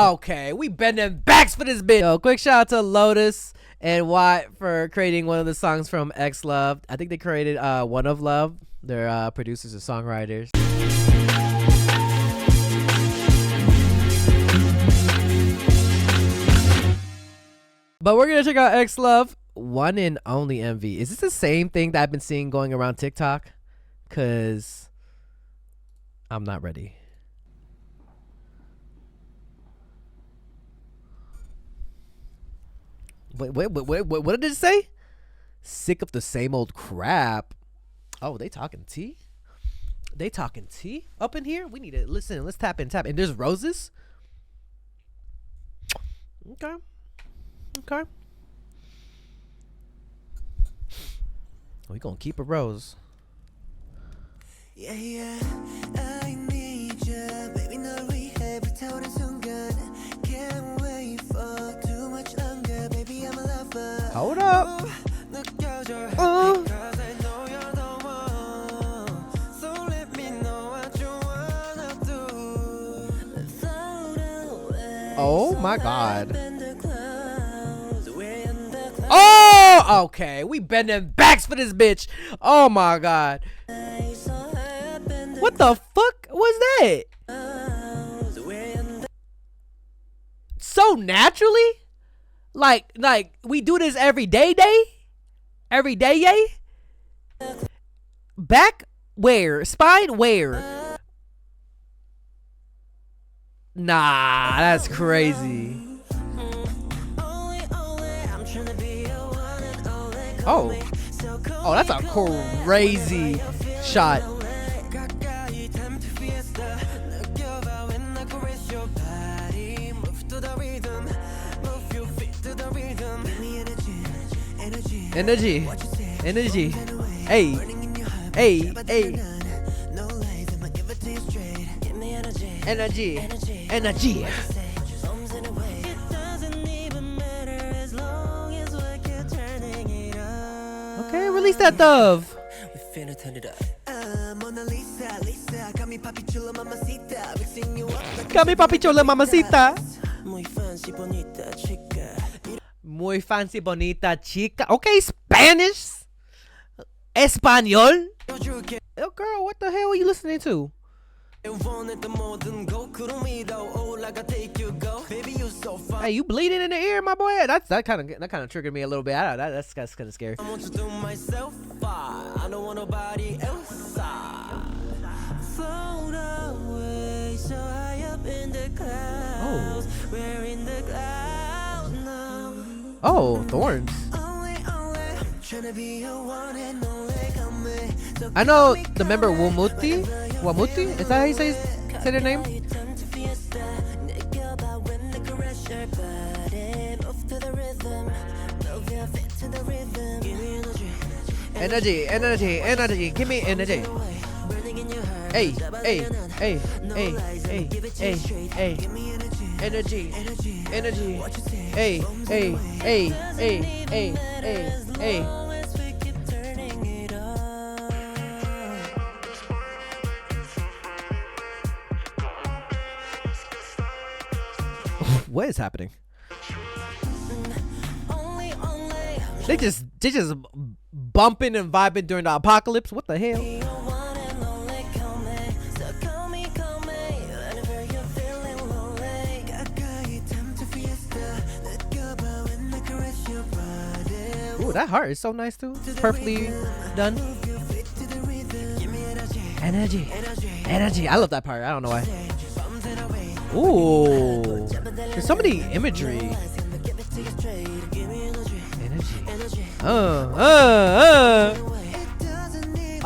Okay, we bending backs for this bitch. Yo, quick shout out to Lotus and Watt for creating one of the songs from XLOV. I think they created One of Love. They're producers and songwriters. But we're gonna check out XLOV, One and Only MV. Is this the same thing that I've been seeing going around TikTok? Cause I'm not ready. Wait, what did it say? Sick of the same old crap. Oh, they talking tea? They talking tea up in here? We need to listen. Let's tap in. And there's roses? Okay. We gonna keep a rose. Yeah. I need you, baby. 널 위해 불타오른 순간. Can't wait for too much longer, baby. I'm a lover. Hold up. So let me know what you wanna do. Oh my God. Oh, okay. We bending backs for this bitch. Oh my God. What the fuck was that? So naturally? Like we do this every day? Every day, yay? Back where? Spine where? Nah, that's crazy. Oh, that's a crazy shot. Energy. Hey. Energy. Okay, release that dove. Got me papi chula mamacita. Muy fancy bonita chica. Okay, Spanish. Espanol. Oh, girl, what the hell are you listening to? Hey, you bleeding in the ear, my boy? That kind of triggered me a little bit. That's kind of scary. I want to do myself. I don't want nobody else. Float away so high up in the clouds. We're in the clouds now. Oh, thorns. I know the member Wamuti. Is that how you say their name? Energy. Give me energy. Hey. Energy. Hey. What is happening? They just bumping and vibing during the apocalypse. What the hell? Ooh, that heart is so nice too. It's perfectly done. Energy. I love that part. I don't know why. Ooh, there's so many imagery. Energy.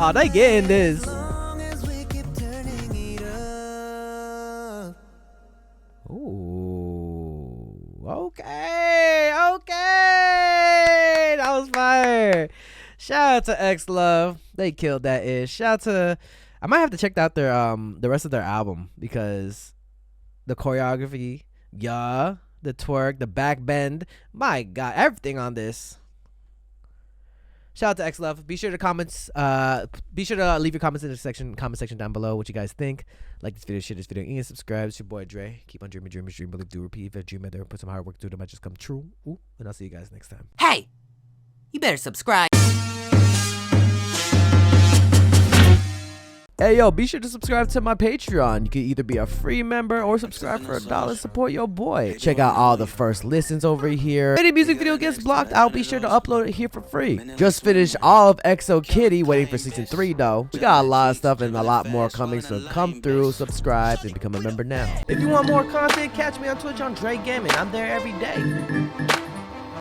Oh, they getting this. Ooh. Okay. That was fire. Shout out to XLOV. They killed that ish. Shout out to. I might have to check out their the rest of their album because the choreography, the twerk, the back bend, my God, everything on this. Shout out to XLOV. Be sure to be sure to leave your comments in the comment section down below. What you guys think? Like this video, share this video, and subscribe. It's your boy Dre. Keep on dreaming, dream, believe, do repeat. If you dream it there, put some hard work to it, it might just come true. Ooh, and I'll see you guys next time. Hey, you better subscribe. Hey yo, be sure to subscribe to my Patreon. You can either be a free member or subscribe for $1. Support your boy. Check out all the first listens over here. If any music video gets blocked, I'll be sure to upload it here for free. Just finished all of XO Kitty, waiting for season 3 though. We got a lot of stuff and a lot more coming, so come through, subscribe, and become a member now. If you want more content, catch me on Twitch on Jrekml. I'm there every day.